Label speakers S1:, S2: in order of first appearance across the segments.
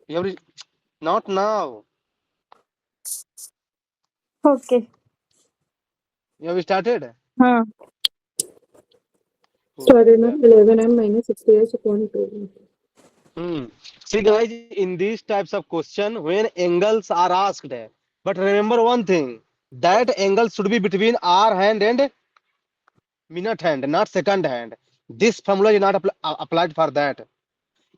S1: You have not now.
S2: Okay.
S1: You have started.
S2: Huh.
S3: Started
S1: Yeah.
S3: now 11m minus 68 upon 2.
S1: Hmm. See, guys, in these types of question, when angles are asked, but remember one thing, that angle should be between hour hand and minute hand, not second hand. This formula is not applied for that.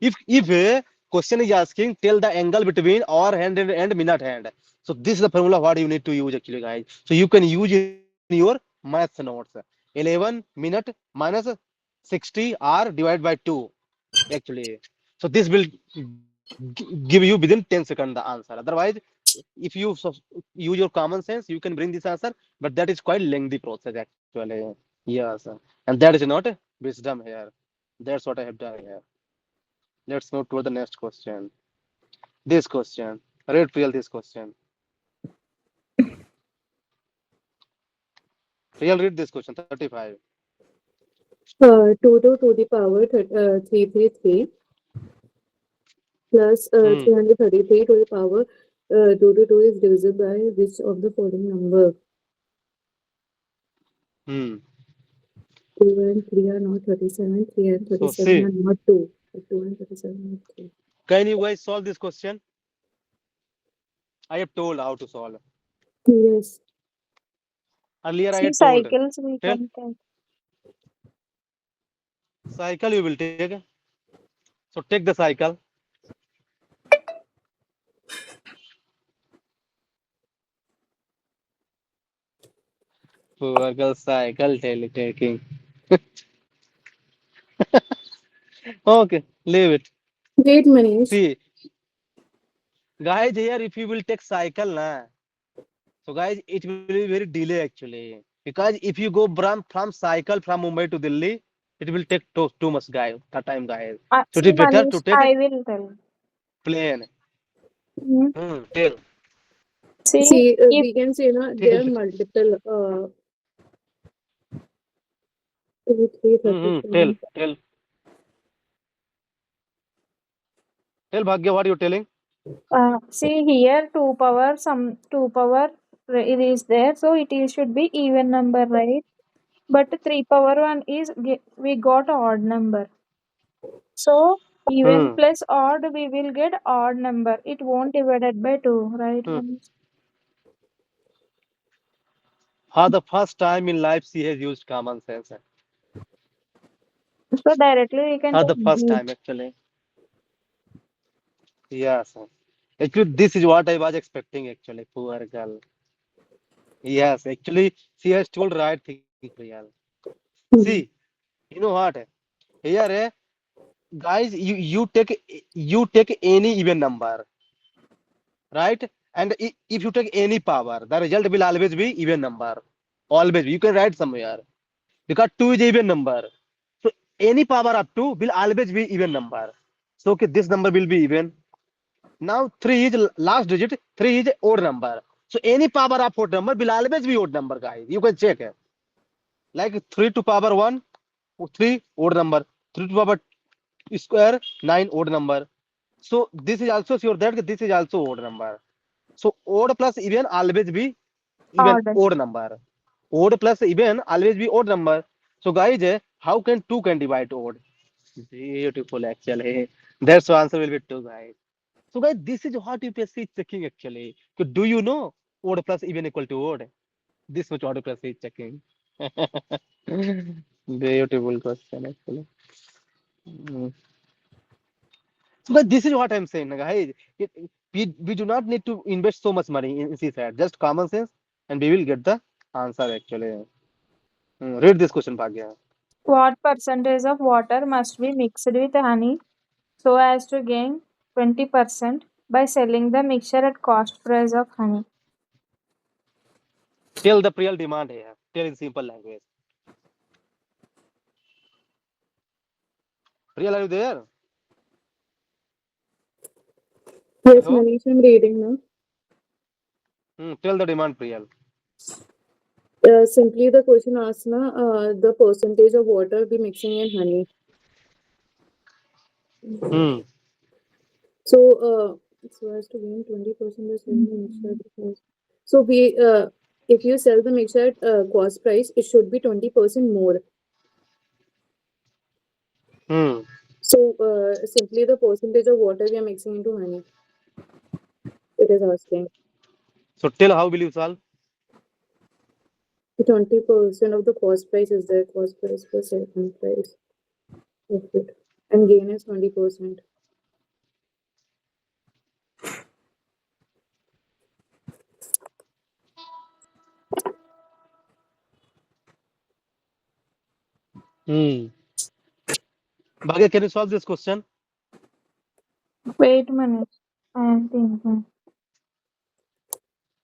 S1: If a question is asking, tell the angle between hour hand and minute hand. So this is the formula what you need to use actually, guys. So you can use in your math notes. 11 minute minus 60 hour divided by 2 actually. So this will give you within 10 seconds the answer. Otherwise, if you use your common sense, you can bring this answer, but that is quite lengthy process actually. Yes, and that is not wisdom here. That's what I have done here. Let's move to the next question. This question. Read Priyal this question. Priyal, read this question. 35.
S3: 2 to the power 333 plus
S1: Hmm.
S3: 333 to the power 2 to 2 is divisible by which of the following number?
S1: Hmm.
S3: 2 and 3 are not 37, 3 and
S1: So
S3: 37
S1: see,
S3: are not 2. 2 and 37 are 3.
S1: can you guys solve this question? I have told how to solve.
S3: Yes.
S1: Earlier I
S2: See,
S1: had told.
S2: cycles we
S1: Tell
S2: can take.
S1: cycle you will take. So take the cycle. Poor girl cycle taking. Okay, leave it.
S3: Wait, Manish.
S1: See, guys, here if you will take cycle, na, so guys, it will be very delay actually. Because if you go from cycle from Mumbai to Delhi, it will take too much guys, that time guys. So it
S2: See,
S1: is better to
S2: Manish,
S1: take
S2: I will tell.
S1: plane.
S2: Hmm.
S1: Tell.
S2: See,
S3: See,
S2: if
S3: we can say na, there
S1: Tell.
S3: are multiple 2, 3,
S1: Tell.
S3: 37.
S1: Tell. Tell Bhagya what you're telling.
S2: see here, two power it is there, so it is should be even number, right? But 3 power 1 is we got odd number. So even
S1: Hmm.
S2: plus odd we will get odd number. It won't divided by 2, right?
S1: Hmm. For the first time in life, she has used common sense.
S2: So directly we can
S1: For
S2: take
S1: the first
S2: B.
S1: time actually. Yes. Actually, this is what I was expecting actually. Poor girl. Yes, actually, she has told right thing, Priyal. See,
S3: Mhm.
S1: you know what? Here, guys, you take any even number, right? And if you take any power, the result will always be even number. Always. You can write somewhere. Because 2 is even number. So any power up to will always be even number. So okay, this number will be even. Now 3 is last digit, 3 is odd number. So any power of odd number will always be odd number, guys. You can check it. Like 3 to power 1, 3 odd number. 3 to power square, 9 odd number. So this is also sure that this is also odd number. So odd plus even always be even
S2: Odd.
S1: odd number. Odd plus even always be odd number. So guys, how can 2 can divide odd? Beautiful actually. That's the answer will be 2, guys. So guys, this is what UPSC is checking actually. So do you know odd plus even equal to odd? This much odd plus is checking. Beautiful question actually. Mm. So guys, this is what I'm saying, guys. We do not need to invest so much money in CSAT. Just common sense, and we will get the answer actually. Read this question, Bhagya.
S2: What percentage of water must be mixed with honey so as to gain 20% by selling the mixture at cost price of honey?
S1: Tell the real demand here. Tell in simple language. Real, are you there?
S3: Yes,
S1: Hello?
S3: Manish, I'm reading now.
S1: Tell the demand, Priyal.
S3: Simply the question asks na, the percentage of water be mixing in honey.
S1: Hmm.
S3: So, so as to gain 20% by selling the mixture at the cost. So we, if you sell the mixture at cost price, it should be 20% more.
S1: Hmm.
S3: So, simply the percentage of water we are mixing into honey. It is asking.
S1: So tell how will you solve?
S3: 20% of the cost price is their cost price plus second price of it, and gain is 20%.
S1: Hmm. Bhagya, can you solve this question?
S2: Wait a minute. I am thinking.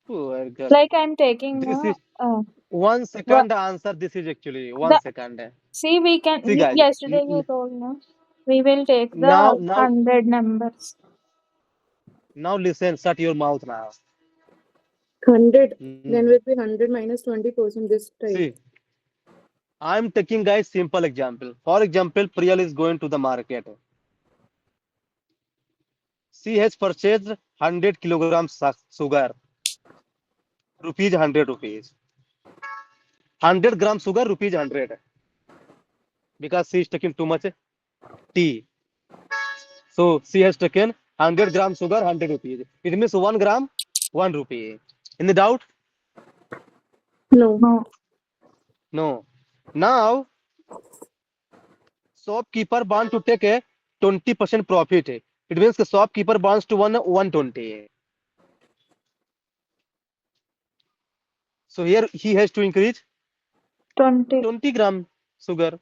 S1: Poor girl.
S2: Like I'm taking
S1: This is
S2: uh,
S1: 1
S2: wha-
S1: second answer. This is actually 1
S2: the
S1: second.
S2: see we can
S1: See, guys.
S2: yesterday you told no. We will take the
S1: Now
S2: 100 numbers.
S1: listen. Shut your mouth now.
S3: 100,
S1: Hmm.
S3: then will be 100 minus 20% this type.
S1: See, I'm taking guys simple example. For example, Priyal is going to the market. She has purchased 100 kilograms sugar, rupees 100 rupees. 100 gram sugar, rupees 100. Because she is taking too much tea. So she has taken 100 gram sugar, 100 rupees. It means 1 gram, 1 rupee. Any doubt?
S3: No.
S2: No.
S1: No. Now, shopkeeper wants to take a 20% profit. It means the shopkeeper wants to win 120. So here he has to increase
S2: 20.
S1: 20 gram sugar.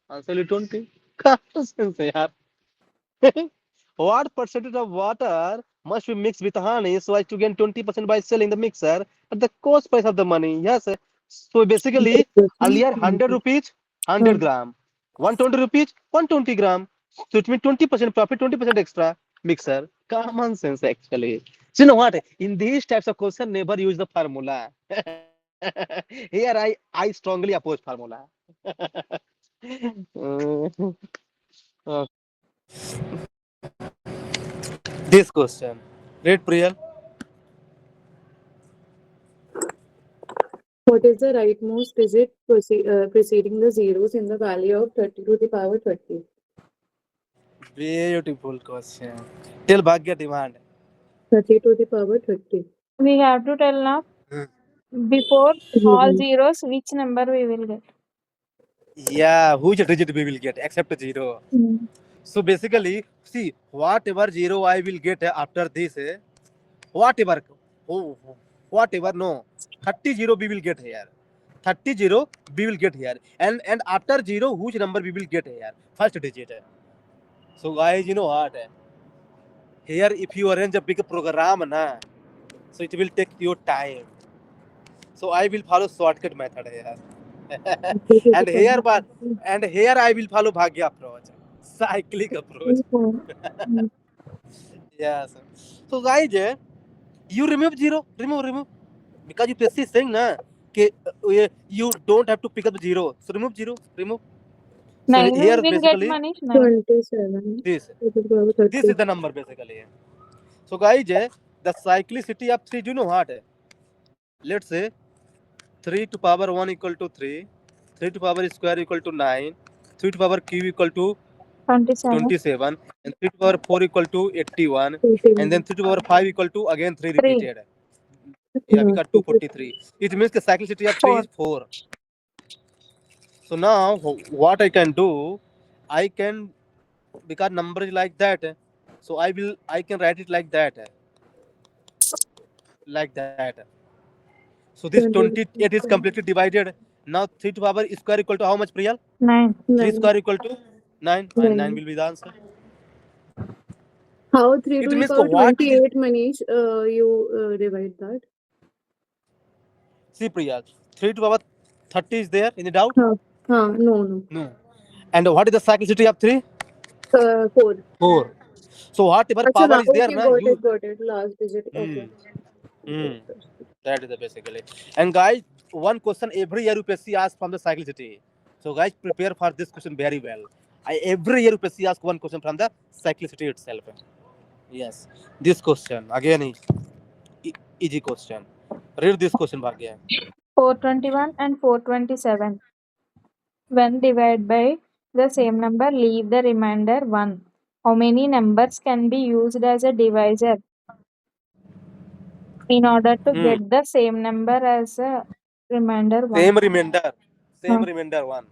S1: Answer is 20. कहाँ sense है यार? What percentage of water must be mixed with honey so as to gain 20% by selling the mixer at the cost price of the money? Yes. So basically, earlier 100 rupees, 100 gram. 120 rupees, 120 gram. So it means 20% profit, 20% extra mixer. Common sense actually. So you know what? In these types of question, never use the formula. Here I strongly oppose formula. Uh, this question. Read Priyal.
S3: What is the rightmost digit preceding the zeros in the value of 30 to the power 30?
S1: Beautiful question. Tell Bhagya demand.
S3: 30 to the power 30.
S2: We have to tell now before all zeros which number we will get.
S1: Yeah, which digit we will get except zero.
S2: Mm.
S1: So basically, see whatever zero I will get after this, whatever, oh, whatever no, 30 zero we will get here. 30 zero we will get here, and after zero, which number we will get here? First digit. So guys, you know what? Here, if you arrange a big program, na, so it will take your time. So I will follow shortcut method here.
S3: 30 to the
S1: and here,
S3: power
S1: but
S3: 30.
S1: and here I will follow Bhagya approach, cyclic approach.
S2: Mm.
S1: Yes. So guys, you remove zero, remove because you is saying na you don't have to pick up zero. So remove zero, remove. So
S2: 9 we
S1: here
S2: will get
S1: basically
S2: 9.
S3: 27
S1: this
S3: to the power
S1: this is
S3: 30.
S1: the number basically. So guys, the cyclicity of 3, do you know what? Let's say 3 to power 1 equal to 3, 3 to power square equal to 9, 3 to power cube equal to
S2: 27.
S1: 27, and 3 to power 4 equal to 81, and then
S3: 81.
S1: 3 to power 5 equal to again 3
S2: 3.
S1: repeated. Yeah, we got 243. It means the cyclicity of 3
S2: 4.
S1: is 4. So now what I can do, I can, because number is like that, so I can write it like that. So this 28 is completely divided. Now 3 to power square equal to how much, Priyal?
S2: 9.
S1: 3
S3: 9.
S1: square equal to 9, and 9 will be the answer.
S3: How 3
S1: It
S3: to the
S1: means
S3: power
S1: what it is.
S3: 28, Manish? You divide that.
S1: See, Priyal, 3 to power 30 is there. Any doubt?
S3: No.
S1: No. And what is the cyclicity of 3?
S3: 4.
S1: 4. So whatever
S3: Achha,
S1: power
S3: now,
S1: is there,
S3: okay,
S1: na, you.
S3: got it. Last digit.
S1: Hmm.
S3: Okay.
S1: Hmm. That is the basically. And guys, one question every year UPSC asks from the cyclicity. So guys, prepare for this question very well. Every year UPSC ask one question from the cyclicity itself. Yes, this question again is easy question. Read this question, Bhagya.
S2: 421 and 427. When divided by the same number, leave the remainder 1. How many numbers can be used as a divisor in order to
S1: Hmm.
S2: get the same number as a remainder 1?
S1: Same remainder. Same
S2: Huh.
S1: remainder one.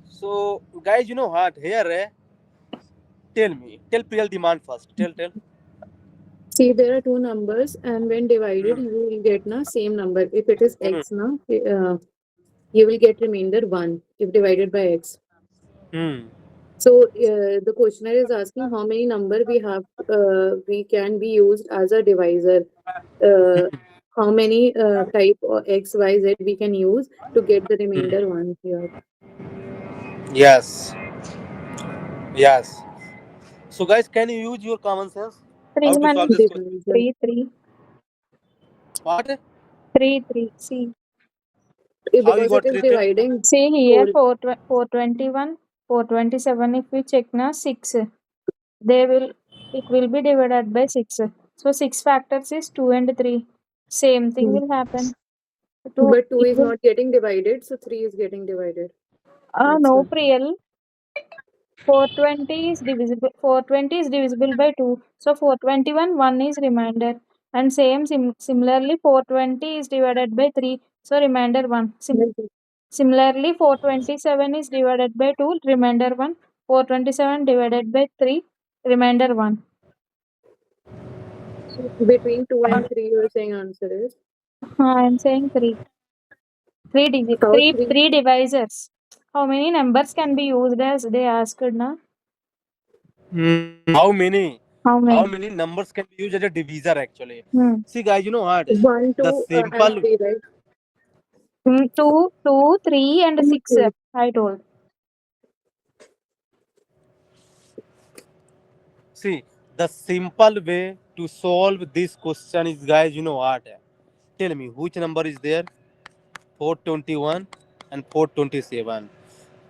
S1: So, guys, you know what? Here, tell me. Tell Priyal demand first. Tell.
S3: See, there are two numbers, and when divided,
S1: Hmm.
S3: you will get na same number. If it is
S1: Hmm.
S3: x, you will get remainder 1 if divided by x.
S1: Hmm.
S3: So the questionnaire is asking how many number we can be used as a divisor. Uh, how many type of x, y, z we can use to get the remainder 1 here.
S1: Yes. Yes. So, guys, can you use your common sense?
S2: 3
S1: How to solve this
S2: Manish.
S1: question?
S3: Divisor.
S2: 3, 3.
S1: What?
S2: 3, 3. See.
S1: How you
S3: Because it
S1: got
S3: is
S1: 3?
S3: dividing
S2: See here,
S3: whole.
S2: 421, 427. If we check now, 6. They will, it will be divided by 6. So 6 factors is 2 and 3. Same thing
S3: Hmm.
S2: will happen. 2,
S3: But 2
S2: it
S3: is
S2: will,
S3: not getting divided, so 3 is getting divided. That's
S2: no,
S3: why.
S2: Priyal. 420 is divisible by 2. So 421, 1 is remainder. And similarly, 420 is divided by 3. So remainder 1. Similarly, 427 is divided by 2, remainder 1. 427 divided by 3, remainder 1.
S3: Between 2 and 3, you're saying answer is.
S2: I am saying 3.
S3: How 3?
S2: Three divisors. How many numbers can be used as they asked now?
S1: How many?
S2: How
S1: How
S2: many?
S1: many numbers can be used as a divisor actually?
S2: Hmm.
S1: See, guys, you know what?
S3: 1,
S1: The
S3: 2, and
S1: simple
S3: 3, right?
S2: 2, 3, and
S3: 2,
S2: 6.
S3: 3.
S2: I told.
S1: See, the simple way to solve this question is, guys, you know what? Tell me which number is there? 421 and 427.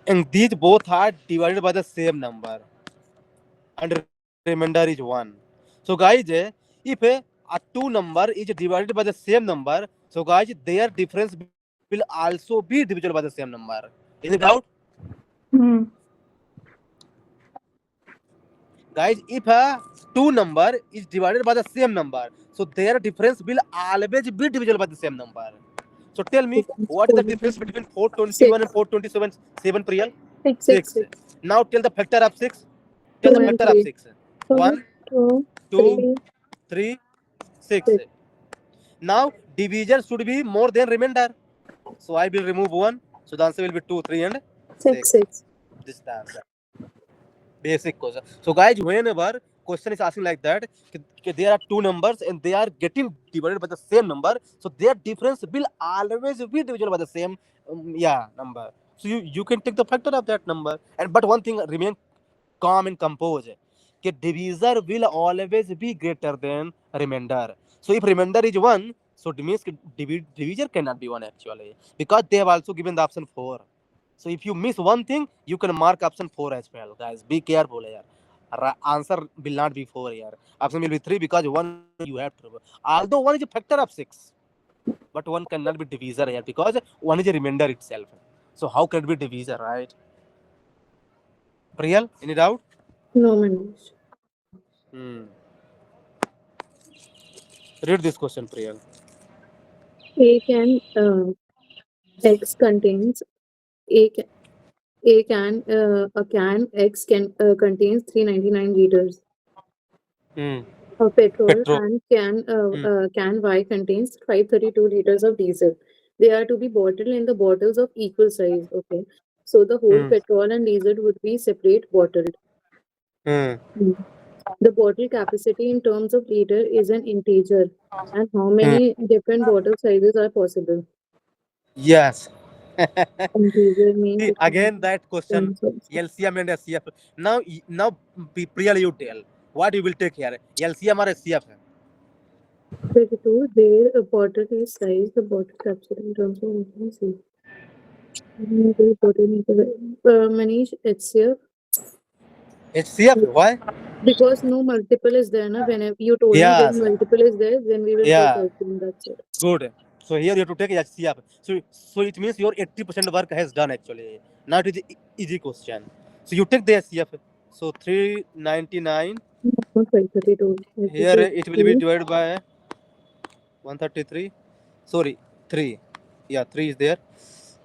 S1: And these both are divided by the same number. And remainder is 1. So, guys, if a two number is divided by the same number, so, guys, their difference will also be divisible by the same number. Any doubt?
S2: Hmm.
S1: Guys, if a two number is divided by the same number, so their difference will always be divisible by the same number. So tell me, what is the difference between 421 and
S3: 6.
S1: 427? 7, Priyal?
S2: 6.
S3: 6,
S1: 6.
S3: 6.
S1: Now tell the factor of 6. Tell
S3: 2
S1: the
S3: and
S1: factor of
S3: 3.
S1: 6.
S2: 2,
S1: 1,
S2: 2,
S1: 2,
S3: 3.
S2: 3.
S1: 3, 6.
S3: 6.
S1: Now divisor should be more than remainder. So I will remove 1. So the answer will be 2, 3, and
S2: 6.
S1: 6.
S3: 6.
S1: This is the answer. Basic question. So, guys, whenever question is asking like that, there are two numbers and they are getting divided by the same number, so their difference will always be divisible by the same number. So you can take the factor of that number. And but one thing remain calm and composed. Divisor will always be greater than remainder. So if remainder is 1, so it means divisor cannot be 1 actually, because they have also given the option 4. So if you miss one thing, you can mark option 4 as well, guys. Be careful here. Answer will not be 4 here. Option will be 3 because 1 you have to. Although 1 is a factor of 6, but 1 cannot be divisor here because 1 is a remainder itself. So how can it be divisor, right? Priyal, any doubt?
S3: No, Manish.
S1: Hmm. Read this question, Priyal.
S3: A can X contains A can, a can X can contains 399 liters
S1: Hmm.
S3: of petrol,
S1: Petrol.
S3: and
S1: Hmm.
S3: can Y contains 532 liters of diesel. They are to be bottled in the bottles of equal size. Okay, so the whole
S1: Hmm.
S3: petrol and diesel would be separate bottled.
S1: Hmm.
S3: Mm. The bottle capacity in terms of liter is an integer, and how
S1: Hmm.
S3: many different bottle sizes are possible?
S1: Yes.
S3: Integer means
S1: See,
S3: it can
S1: again that question,
S3: terms of
S1: LCM and SCF. Now, Priyal, you tell what you will take here, LCM or SCF?
S3: 32. There, a bottle is size, the bottle capacity in terms of, let me see. Manish, HCF.
S1: HCF. Why?
S3: Because no multiple is there, na? Whenever you told me
S1: Yes.
S3: when multiple is there, then we will take
S1: Yeah.
S3: HCF. That's it.
S1: Good. So here you have to take HCF. So it means your 80% work has done actually. Now it is easy question. So you take the HCF. So 399.
S3: Not 532.
S1: Here it will be divided by 133. Sorry, 3. Yeah, 3 is there.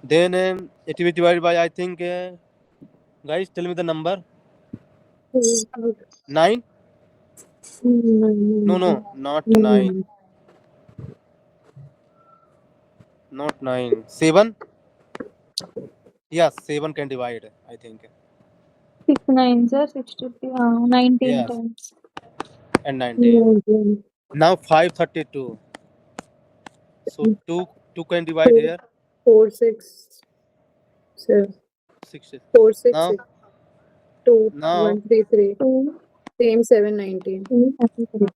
S1: Then it will be divided by, I think, guys, tell me the number. 9? No, not 9. Not 9. 7? Yes, 7 can divide, I think.
S2: 6 9s are 63. 19
S1: Yes,
S2: times.
S1: and 19. Now 532. So 2 can divide here.
S3: 4, 6, 7,
S1: 6.
S3: 4, 6,
S1: Now
S3: 6, 2,
S1: now
S3: 1, 3, 3.
S2: 2,
S3: Same 7, 19.
S2: 33.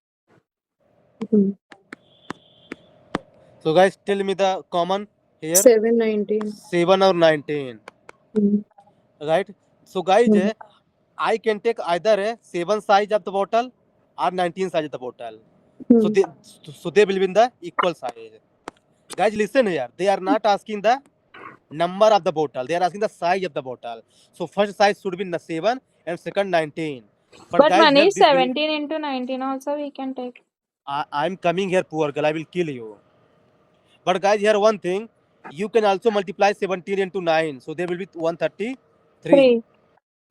S1: so guys, tell me the common here.
S3: 7, 19.
S1: 7 or 19. Right? So guys, I can take either a 7 size of the bottle or 19 size of the bottle. So they will be in the equal size. Guys, listen here. They are not asking the number of the bottle. They are asking the size of the bottle. So first size should be 7 and second 19.
S2: But
S1: guys, here
S2: Manish,
S1: this
S2: 17 into 19 also we can take.
S1: I'm coming here, poor girl. I will kill you. But guys, here one thing. You can also multiply 17 into 9. So there will be 133.
S2: 3.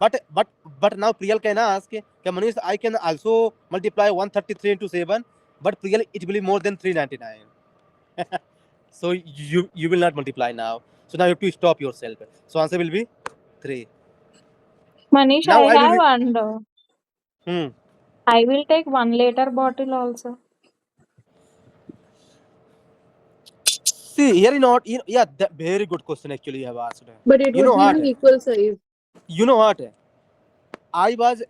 S1: But now Priyal can ask, Manish, I can also multiply 133 into 7. But Priyal, it will be more than 399. So you will not multiply now. So now you have to stop yourself. So answer will be 3.
S2: Manish,
S1: Now
S2: I
S1: I will.
S2: have under.
S1: Hmm.
S2: I will take 1 liter bottle also.
S1: See, here not. Yeah, very good question actually you have asked.
S3: But it
S1: You
S3: would
S1: know
S3: be
S1: what?
S3: an equal size.
S1: You know what? I was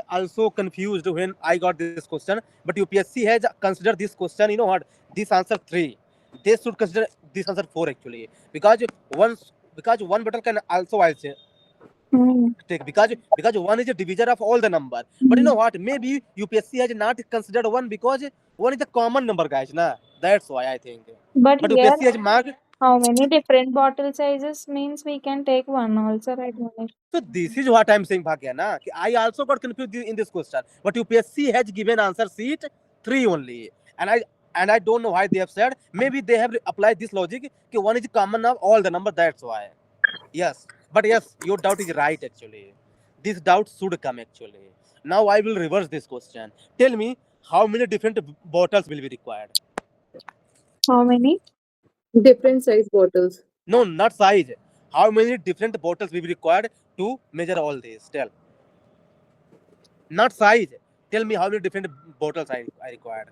S1: also confused when I got this question. But UPSC has considered this question. You know what? This answer 3. They should consider this answer 4 actually because one bottle can also take because 1 is a divisor of all the number. But you know what? Maybe UPSC has not considered 1 because 1 is a common number, guys. Na, that's why I think.
S2: But
S1: But
S2: here,
S1: UPSC has marked.
S2: how many different bottle sizes means we can take 1 also, right, Manish?
S1: So this is what I'm saying, Bhagya. Na, I also got confused in this question. But UPSC has given answer sheet 3 only, and I don't know why they have said. Maybe they have applied this logic. 1 is common of all the number. That's why. Yes, but yes, your doubt is right actually. This doubt should come actually. Now I will reverse this question. Tell me how many different bottles will be required?
S2: How many?
S3: Different size bottles.
S1: No, not size. How many different bottles will be required to measure all this? Tell. Not size. Tell me how many different bottles I required.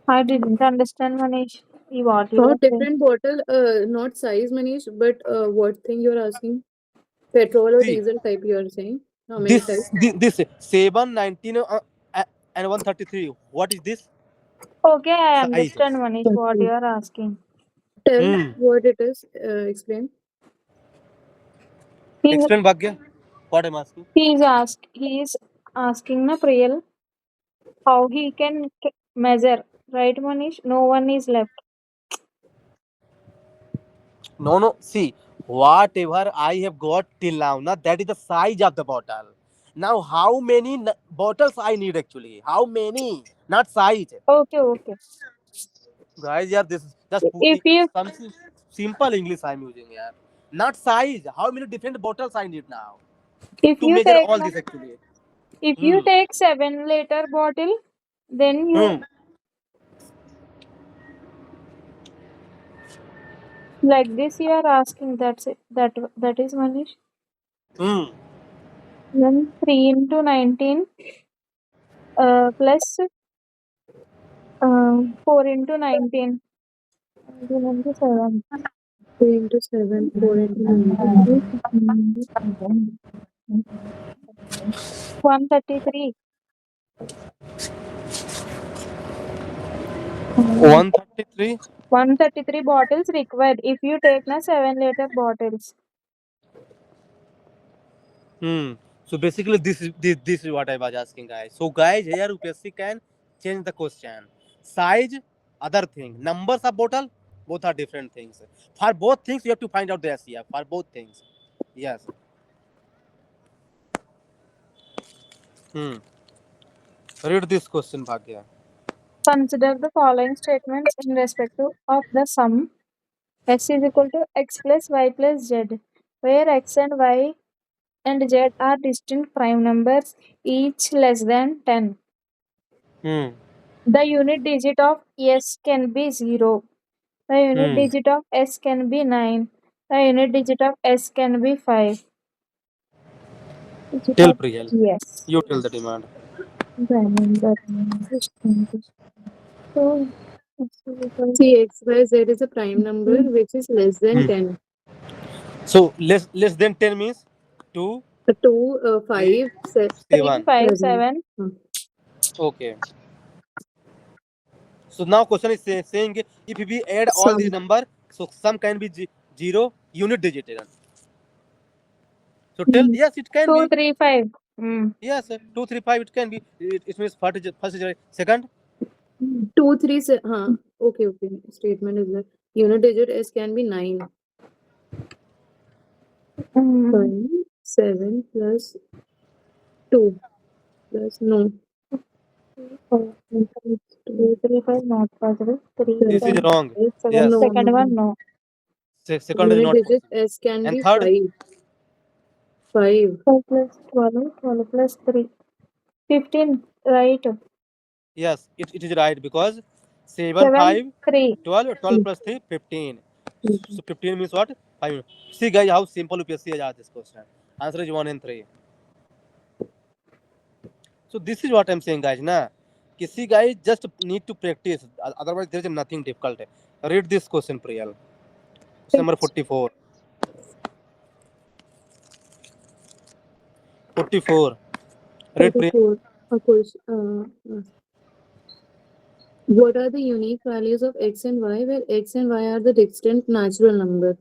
S2: I didn't understand, Manish. What you are
S3: Not
S2: saying.
S3: different bottle, not size, Manish, but what thing you're asking? Petrol or
S1: See,
S3: diesel type you're saying? How many types?
S1: this 7, 19, and 133. What is this
S2: Okay, I
S1: size?
S2: understand, Manish, what you are asking.
S3: Tell
S1: Hmm.
S3: what it is. Explain.
S2: He's,
S1: Explain, Bhagya. What I'm asking.
S2: he is asking na Priyal how he can measure, right, Manish? No one is left.
S1: No. See, whatever I have got till now, that is the size of the bottle. Now, how many bottles I need actually? How many? Not size.
S2: Okay.
S1: Guys, yeah, this is just
S2: If you
S1: something simple English I'm using here. Not size. How many different bottles I need now
S2: if
S1: to
S2: you
S1: measure
S2: take
S1: all
S2: na,
S1: this actually?
S2: if you
S1: Hmm.
S2: take 7-liter bottle, then you
S1: Hmm.
S2: like this you are asking. That's it. That is Manish.
S1: Hmm.
S2: Then 3 into 19 plus 4 into 19. 19 into 7.
S3: 3 into 7, 4 into 19.
S2: 133.
S1: 133.
S2: 133 bottles required. If you take na 7-liter bottles.
S1: So basically, this is what I was asking, guys. So guys, here UPSC can change the question. Size, other thing. Numbers of bottle, both are different things. For both things, you have to find out the SCF. For both things, yes. Hmm. Read this question, Bhagya.
S2: Consider the following statements in respect of the sum S is equal to x plus y plus z, where x and y and z are distinct prime numbers, each less than 10.
S1: Hmm.
S2: The unit digit of S can be 0. The unit digit of S can be 9. The unit digit of S can be 5. Digit
S1: Tell
S2: of
S1: Priyal.
S2: yes.
S1: You tell the demand.
S2: Remember. So, S is equal
S3: See, x, y, z is a prime number
S2: to
S3: which is less than 10.
S1: So less than 10 means 2,
S3: 2,
S1: 3,
S3: 5,
S2: 3,
S1: 7.
S2: 5,
S3: 7.
S2: 7.
S1: Okay. So now question is saying if we add all these
S3: Sum.
S1: number, so sum can be 0 unit digit. So tell yes, it can
S2: 2,
S1: be.
S2: 3, 5. Mm.
S1: Yes, 2, 3, 5. It can be. It means first is right. Second.
S3: 2, 3, okay, okay. Statement is that unit digit S can be 9.
S2: Mm.
S3: 5, 7 plus 2 plus no.
S2: 2, 3, 5, not possible. 3,
S1: This is
S2: 5,
S3: 7.
S1: wrong.
S2: 8, 7.
S1: Yes.
S3: No,
S2: Second
S3: no,
S2: one,
S3: no.
S2: no.
S1: Second is
S3: Unit
S1: not
S3: digit
S1: possible.
S3: S can
S1: And
S3: be
S1: third.
S3: 5. 5.
S2: 5 plus 12, 12 plus 3. 15, right?
S1: Yes, it is right because 7,
S2: 7,
S1: 5,
S2: 3.
S1: 12, 12 plus 3, 15. So 15 means what? 5. See guys how simple UPSC has asked this question. Answer is 1 and 3. So this is what I'm saying, guys. Na, see, guys, just need to practice. Otherwise, there is nothing difficult. Read this question, Priyal. Question number 44. 44. Read, Priyal.
S3: 44. Of course. What are the unique values of x and y, where x and y are the distinct natural number?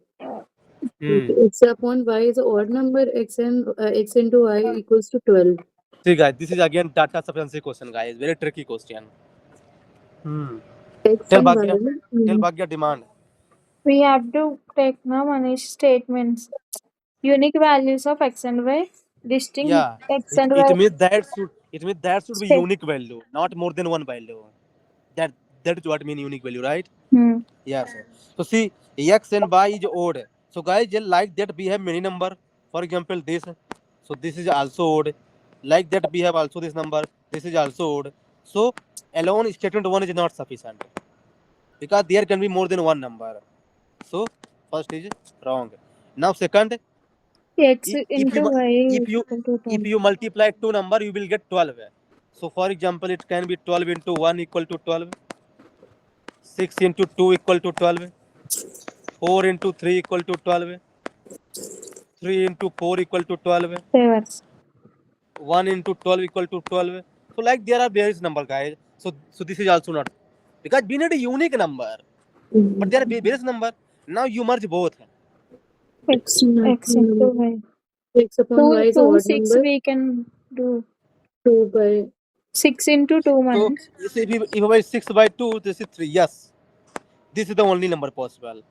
S3: X upon y is an odd number. X into y equals to 12.
S1: See, guys, this is again data sufficiency question, guys. Very tricky question.
S3: X
S1: Tell
S3: and y.
S1: Bhagya. Tell Bhagya demand.
S2: We have to take now Manish statements. Unique values of x and y. Distinct
S1: Yeah.
S2: x
S1: It,
S2: and
S1: it
S2: y.
S1: means that should it means that should be
S2: State.
S1: unique value, not more than one value. That that is what mean unique value, right?
S2: Hmm.
S1: Yes. So see, x and y is odd. So guys, just like that we have many number. For example, this. So this is also odd. Like that we have also this number. This is also odd. So alone statement one is not sufficient because there can be more than one number. So first is wrong. Now second,
S2: X
S1: if
S2: into
S1: you
S2: y
S1: if
S2: is
S1: you
S2: equal to
S1: if
S2: 10.
S1: you multiply two number, you will get 12. So for example, it can be 12 into 1 equal to 12, 6 into 2 equal to 12, 4 into 3 equal to 12, 3 into 4 equal to 12,
S2: Favors.
S1: 1 into 12 equal to 12. So like there are various number, guys. So this is also not because we need a unique number, but there are various number. Now you merge both.
S2: X into y.
S3: X upon y
S2: 2,
S3: is an
S2: 2,
S3: odd
S2: 6
S3: number.
S2: we can do.
S3: 2 by
S2: 6 into 2
S1: So
S2: Manish.
S1: you see, if by 6 by 2, this is 3. Yes, this is the only number possible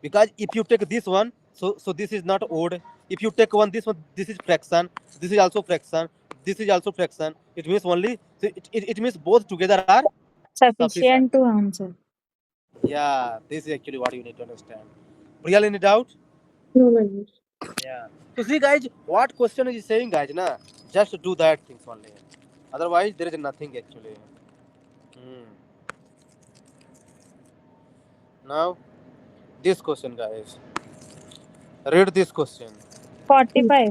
S1: because if you take this one, so this is not odd. If you take one, this is fraction. This is also fraction. This is also fraction. It means only so it means both together are
S2: Sufficient
S1: sufficient.
S2: to answer.
S1: Yeah, this is actually what you need to understand. Real any doubt?
S3: no minus.
S1: Yeah. So see, guys, what question is saying, guys? Na, just do that things only. Otherwise, there is nothing actually. Hmm. Now this question, guys. Read this question.
S2: 45.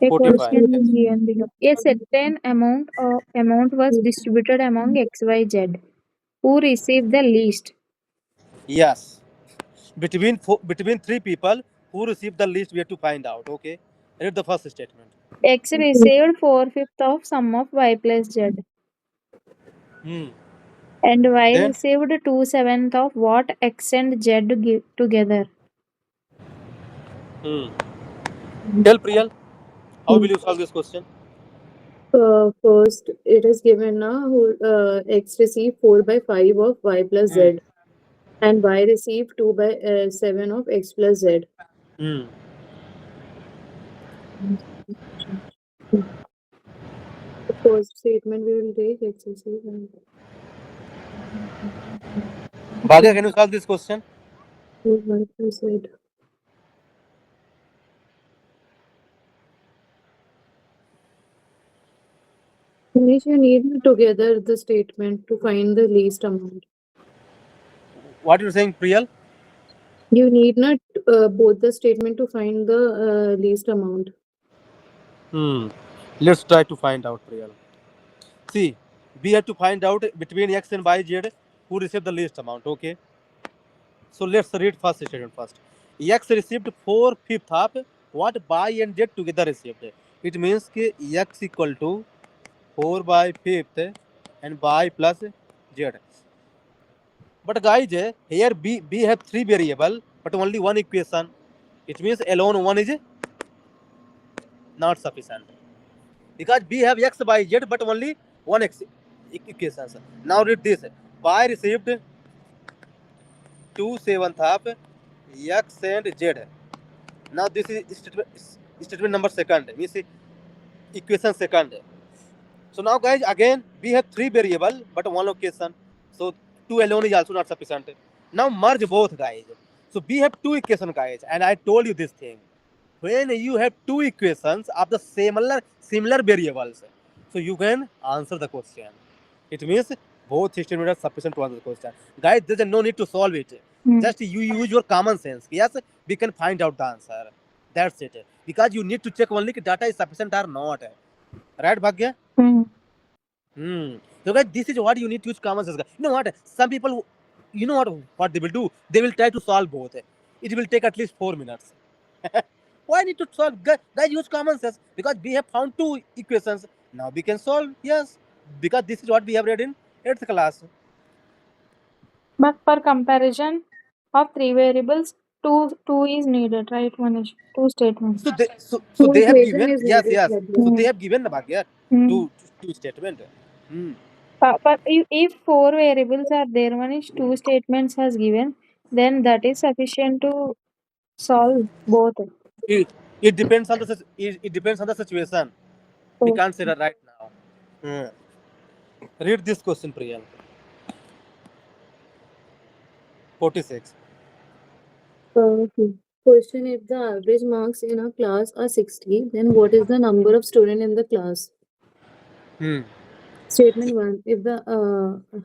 S2: A
S1: 45.
S2: question
S1: Yes.
S2: is given below. A certain amount was distributed among X, Y, Z. Who received the least?
S1: Yes. Between three people who receive the least, we have to find out. Okay. Read the first statement.
S2: X received 4/5 of sum of Y plus Z.
S1: Hmm.
S2: And Y
S1: Then
S2: received 2/7 of what X and Z give together.
S1: tell Priyal, how will you solve this question?
S3: First, it is given now x receive 4 by 5 of y plus z, and y receive 2 by 7 of x plus z. The first statement we will take x receive and
S1: Bhagya, can you solve this question?
S3: 4 y plus z. Manish, you need together the statement to find the least amount.
S1: What you're saying, Priyal?
S3: You need not both the statement to find the least amount.
S1: Let's try to find out, Priyal. See, we have to find out between x and y, z, who received the least amount. Okay. So let's read first statement first. X received 4/5 of what y and z together received. It means कि x equal to 4 by 5th and y plus z. But guys, here b have three variable, but only one equation. It means alone one is not sufficient. Because b have x by z, but only one x equation. Now read this. Y received 2/7 of x and z. Now this is statement number second, means equation second. So now guys, again we have three variable but one location. So 2 alone is also not sufficient. Now merge both, guys. So we have two equations, guys, and I told you this thing. When you have two equations of the similar variables, so you can answer the question. It means both statements are sufficient to answer the question. Guys, there's no need to solve it. Just you use your common sense. Yes, we can find out the answer. That's it. Because you need to check only if data is sufficient or not. Right, Bhagya? So guys, this is what you need to use common sense. You know what? Some people, you know what they will do? They will try to solve both. It will take at least 4 minutes. Why need to solve? Guys, use common sense because we have found two equations. Now we can solve. Yes, because this is what we have read in 8th class.
S2: But for comparison of three variables, two is needed, right, Manish? Two statements.
S1: So
S3: Two
S1: they have
S3: equation
S1: given,
S3: is
S1: yes,
S3: needed.
S1: yes. So
S3: Bhagya.
S1: they have given the Bhagya
S2: Hmm.
S1: two statement.
S2: But if four variables are there, Manish, two statements has given, then that is sufficient to solve both.
S1: It depends on it depends on the situation. We
S2: So,
S1: can't say that right now. Read this question, Priyal. 46.
S3: Question: if the average marks in a class are 60, then what is the number of students in the class? Statement 1: if the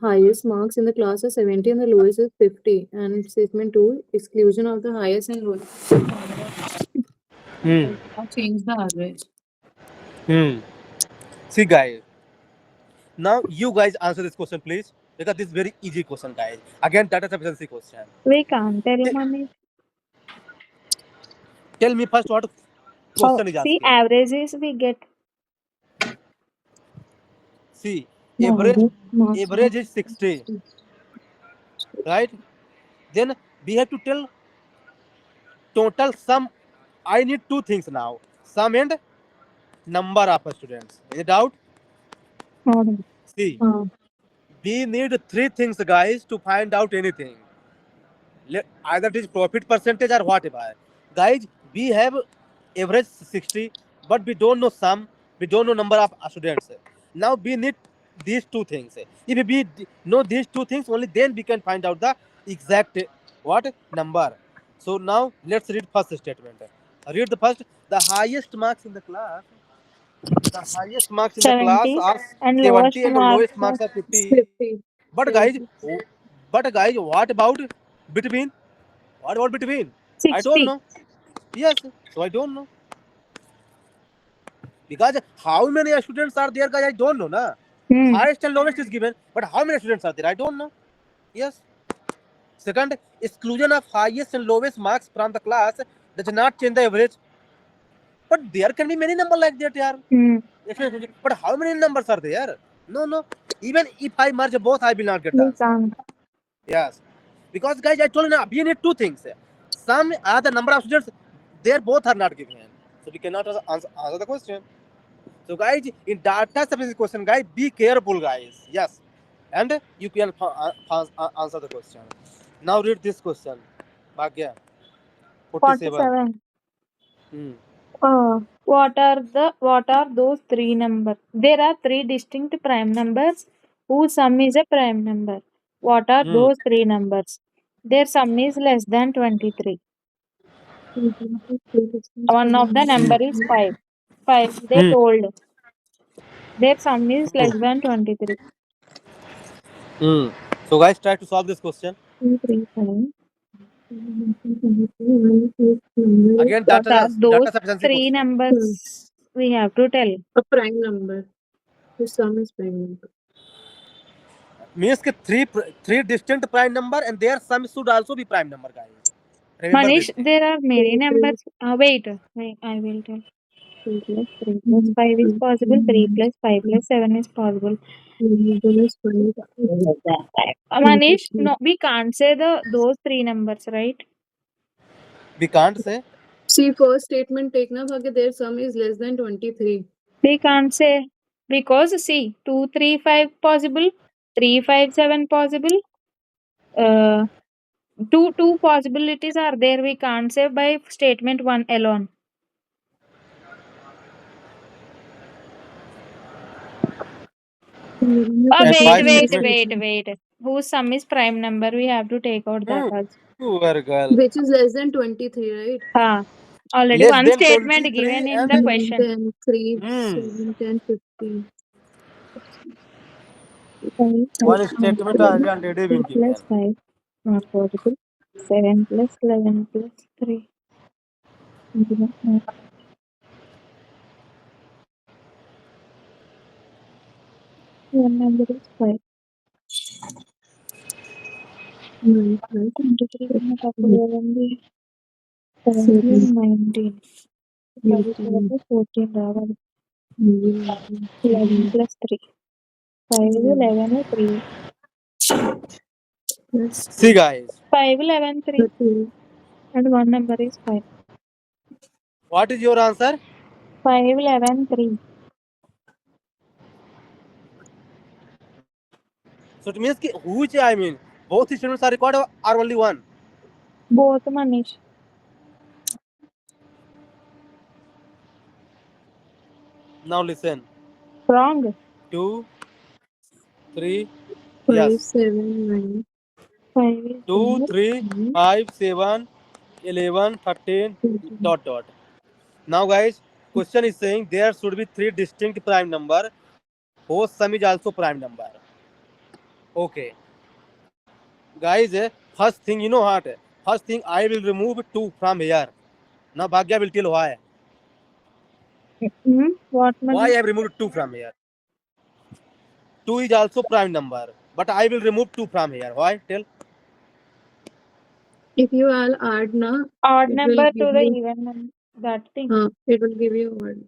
S3: highest marks in the class are 70 and the lowest is 50. And statement 2: exclusion of the highest and lowest. I'll change the average.
S1: See, guys. Now you guys answer this question, please, because this is very easy question, guys. Again, data sufficiency question.
S2: we can't tell, Manish.
S1: Tell me first what
S2: Oh,
S1: question is
S2: see,
S1: asking.
S2: averages we get.
S1: See,
S3: The
S1: average
S3: marks are
S1: average is 60, right? Then we have to tell total sum. I need two things now: sum and number of students. Any doubt?
S2: No.
S1: See, we need three things, guys, to find out anything. Either it is profit percentage or whatever. Guys, we have average 60, but we don't know sum, we don't know number of students. Now we need these two things. If we know these two things, only then we can find out the exact what number. So now let's read first statement. Read the first. The highest marks in the class. The highest marks in the class
S2: 70
S1: are
S2: and lowest
S1: 70 and the
S2: marks
S1: lowest marks are 50.
S3: 50.
S1: But guys,
S3: 70.
S1: what about between? What about between? I don't
S2: 60.
S1: know. Yes, so I don't know. Because how many students are there, guys? I don't know. Na? Highest and lowest is given, but how many students are there? I don't know. Yes. Second, exclusion of highest and lowest marks from the class does not change the average. But there can be many numbers like that, yaar. But how many numbers are there? No. Even if I merge both, I will not get the
S2: We
S1: answer.
S2: can't.
S1: Yes. Because guys, I told you now, we need two things. Some are the number of students, they both are not given. So we cannot answer the question. So guys, in data science question, guys, be careful, guys. Yes. And you can answer the question. Now read this question. Bhagya, 47.
S2: 47.
S1: Hmm.
S2: What are those three numbers? There are three distinct prime numbers whose sum is a prime number. What are
S1: Hmm.
S2: those three numbers? Their sum is less than 23. One of the number is 5. 5 they
S1: Hmm.
S2: told. Their sum is less than 23.
S1: Hmm. So guys, try to solve this question.
S2: 2, 3, 5.
S1: Again,
S2: What are
S1: data
S2: those
S1: sufficiency
S2: three
S1: question.
S2: numbers we have to tell?
S3: A prime number. Whose sum is prime number.
S1: Means कि three distinct prime number and their sum should also be prime number, guys. Remember this
S2: Manish,
S1: thing.
S2: there are many
S3: 2, 3,
S2: numbers. Wait, I will tell. 2 plus 3 plus 5 is possible. 3 plus 5 plus 7 is possible. Manish, no, we can't say those three numbers, right?
S1: We can't say.
S3: See, first statement take na Bhagya, their sum is less than 23.
S2: We can't say because see 2, 3, 5 possible, 3, 5, 7 possible. Uh, two possibilities are there. We can't say by statement one alone.
S1: And five statement.
S2: Wait. Whose sum is prime number? We have to take out that
S1: Hmm.
S2: also.
S1: Poor girl.
S3: Which is less than 23, right?
S2: Already
S1: Less
S2: one
S1: than
S2: statement
S1: 23
S2: given in
S1: and
S2: the question.
S3: Then 3,
S1: hmm.
S3: 7, 10, 15.
S1: One statement already been
S2: 3
S1: given.
S2: plus 5 not possible. 7 plus 11 plus 3. One number is 5.
S3: 9 plus
S2: 23 కన్నా తక్కువ
S3: 8,
S2: కదండి. 17,
S3: 7,
S2: 19. 10
S3: 18,
S2: 14 రావాలి.
S3: 11,
S2: 11 plus 3. 5, 11, 3.
S3: plus
S1: See, guys,
S2: 5, 11, 3.
S3: 13.
S2: And one number is 5.
S1: what is your answer?
S2: 5, 11, 3.
S1: So it means कि which I mean both statements are required or only one.
S2: Both, Manish.
S1: Now listen.
S2: Wrong.
S1: 2, 3,
S3: 5,
S1: yes.
S3: 7, 9.
S2: 5 is
S1: 2,
S2: there.
S1: 3, 5, 7, 11, 13, dot. Now, guys, question is saying there should be three distinct prime number whose sum is also prime number. Okay. Guys, first thing you know what? First thing I will remove 2 from here. Now Bhagya will tell why.
S2: What,
S1: Why I
S2: Manish?
S1: have removed 2 from here. 2 is also prime number. But I will remove 2 from here. Why? Tell.
S3: If you all add na,
S2: Odd
S3: it will
S2: number
S3: give
S2: to the
S3: you,
S2: even number. That thing.
S3: it will give you odd.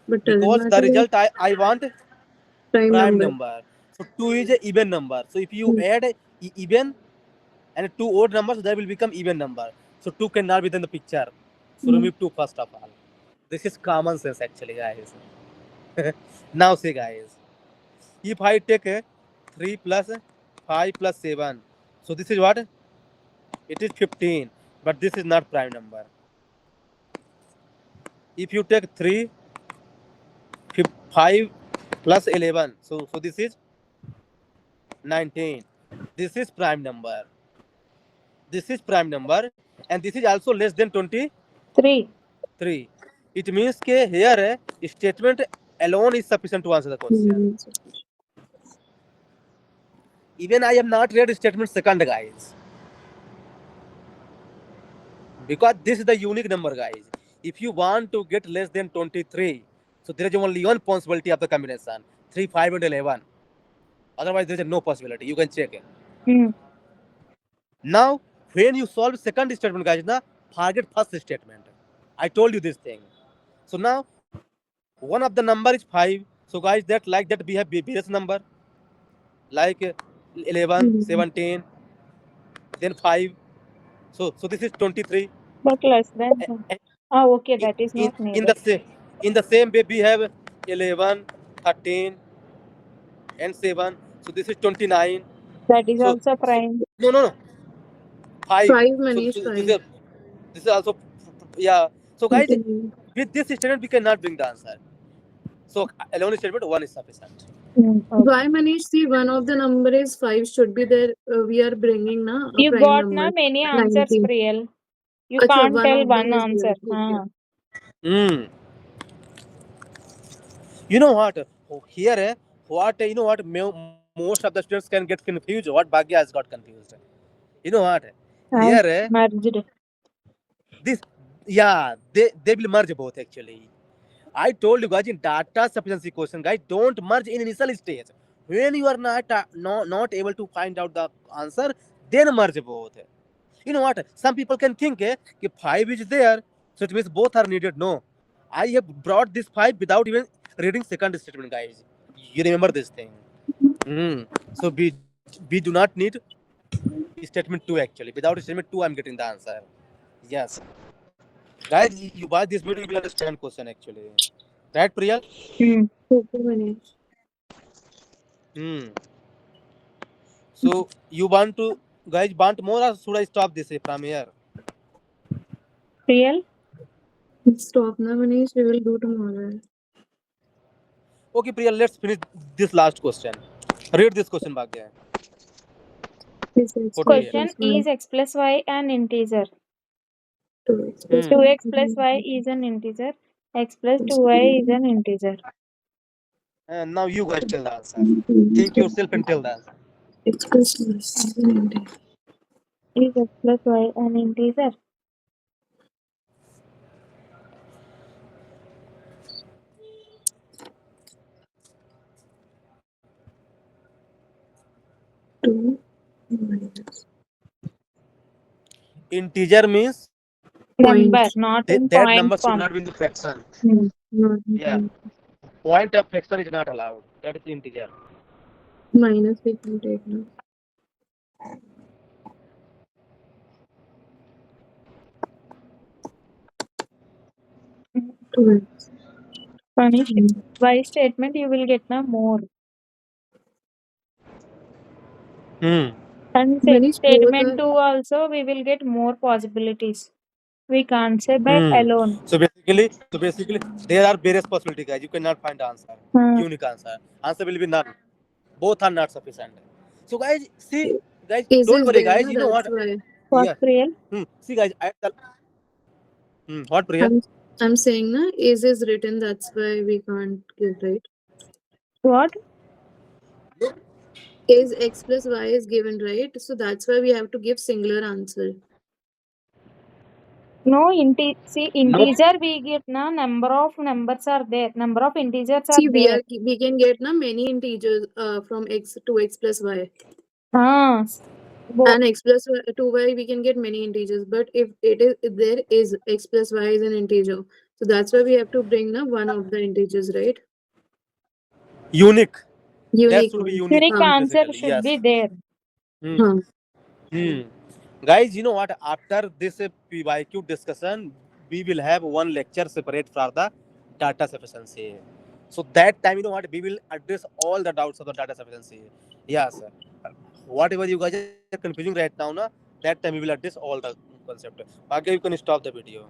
S3: But doesn't
S1: Because the
S3: matter,
S1: result I want
S3: prime
S1: prime
S3: number.
S1: number. So 2 is a even number. So if you add even and 2 odd numbers, that will become even number. So 2 cannot be in the picture. So remove 2 first of all. This is common sense actually, guys. Now see, guys. If I take 3 plus 5 plus 7, so this is what? It is 15. But this is not prime number. If you take 3, 5 plus 11, so this is 19. This is prime number. This is prime number. And this is also less than 23.
S2: 3.
S1: It means that here statement alone is sufficient to answer the question. Even I have not read statement second, guys. Because this is the unique number, guys. If you want to get less than 23, so there is only one possibility of the combination 3, 5, and 11. Otherwise, there is no possibility. You can check it. Now, when you solve second statement, guys, na, forget first statement. I told you this thing. So now, one of the number is 5. So guys, that we have various number like 11,
S3: Mhm.
S1: 17, then 5. So this is 23.
S2: But less than 10.
S1: And
S2: Ah, okay,
S1: in
S2: that is
S1: in,
S2: not
S1: in
S2: needed.
S1: the same in the same way we have 11, 13, and 7. So this is 29.
S2: That is
S1: So
S2: also prime.
S1: no 5.
S3: 5,
S1: So,
S3: Manish,
S1: so
S3: 5.
S1: this is also, yeah. So guys,
S3: Continue.
S1: with this statement we cannot bring the answer. So alone statement 1 is sufficient.
S3: Why,
S2: Okay.
S3: Manish? See, one of the number is 5 should be there. We are bringing na a
S2: You
S3: prime
S2: got
S3: number.
S2: na many answers,
S3: 19.
S2: Priyal. You
S3: Acha,
S2: can't
S3: one
S2: tell
S3: of them
S2: one
S3: is there.
S2: answer.
S3: Okay.
S2: Ah.
S1: Hmm. You know what? Here, you know what? Most of the students can get confused. What Bhagya has got confused. You know what?
S2: I
S1: Here,
S2: merged.
S1: this, yeah, they will merge both actually. I told you guys in data sufficiency question, guys, don't merge in initial stage. When you are not able to find out the answer, then merge both. You know what? Some people can think कि 5 is there, so it means both are needed. No, I have brought this 5 without even reading second statement, guys. You remember this thing. So we do not need statement 2 actually. Without statement 2, I'm getting the answer. Yes. Guys, you watch this video, you will understand question actually. Right, Priyal?
S2: Hmm.
S3: Okay, Manish.
S1: Hmm. So you want to, guys, want more or should I stop this from here?
S2: Priyal?
S3: Stop na, Manish. We will do tomorrow.
S1: Okay, Priyal, let's finish this last question. Read this question back there.
S3: This is
S1: What
S3: 2
S1: Priyal?
S2: Question,
S3: plus 1.
S2: is x plus y an integer?
S3: 2x plus
S1: Hmm.
S2: 2x plus
S3: 1.
S2: y is an integer. X plus
S3: Plus
S2: 2y is
S3: 2.
S2: an integer.
S1: And now you guys tell the answer. Think yourself and tell the answer.
S3: X plus 1 is an integer.
S2: Is x plus y an integer?
S3: Two minus
S1: Integer means
S2: Number,
S3: point.
S2: not in
S1: that
S2: point
S1: number should
S2: form.
S1: not be in the fraction.
S3: Not
S1: Yeah.
S3: point.
S1: Point of fraction is not allowed. That is integer.
S3: Minus we can take now. 2x.
S2: Punish by statement you will get na more.
S1: Hmm.
S2: And
S3: Manish, both
S2: statement
S3: are
S2: 2 also we will get more possibilities. We can't say by
S1: Hmm.
S2: alone.
S1: So basically, there are various possibilities, guys. You cannot find the answer.
S2: Hmm.
S1: Unique answer. Answer will be none. Both are not sufficient. So guys, see, guys, don't
S3: is
S1: worry,
S3: there,
S1: guys.
S3: na?
S1: You know
S3: That's
S1: what?
S3: why.
S2: What
S1: Yeah.
S2: real?
S1: See, guys, what Priya?
S3: I'm saying na is written. That's why we can't give right.
S2: What?
S3: Is x plus y is given right, so that's why we have to give singular answer.
S2: No, see,
S1: Nope.
S2: integer we get na number of numbers are there. Number of integers are
S3: See,
S2: there.
S3: we can get na many integers from x to x plus y.
S2: Ah,
S3: And x plus 2y we can get many integers, but if it is if there is x plus y is an integer, so that's why we have to bring na one of the integers, right?
S1: Unique. That
S3: Unique
S1: should be
S3: one.
S1: unique,
S2: unique
S3: Huh.
S2: answer
S1: basically.
S2: should be
S1: Yes.
S2: there.
S1: Hmm.
S3: Huh.
S1: Hmm. Guys, you know what? After this PYQ discussion, we will have one lecture separate for the data sufficiency. So that time, you know what? We will address all the doubts of the data sufficiency. Yes. Whatever you guys are confusing right now, na, that time we will address all the concept. Bhagya, you can stop the video.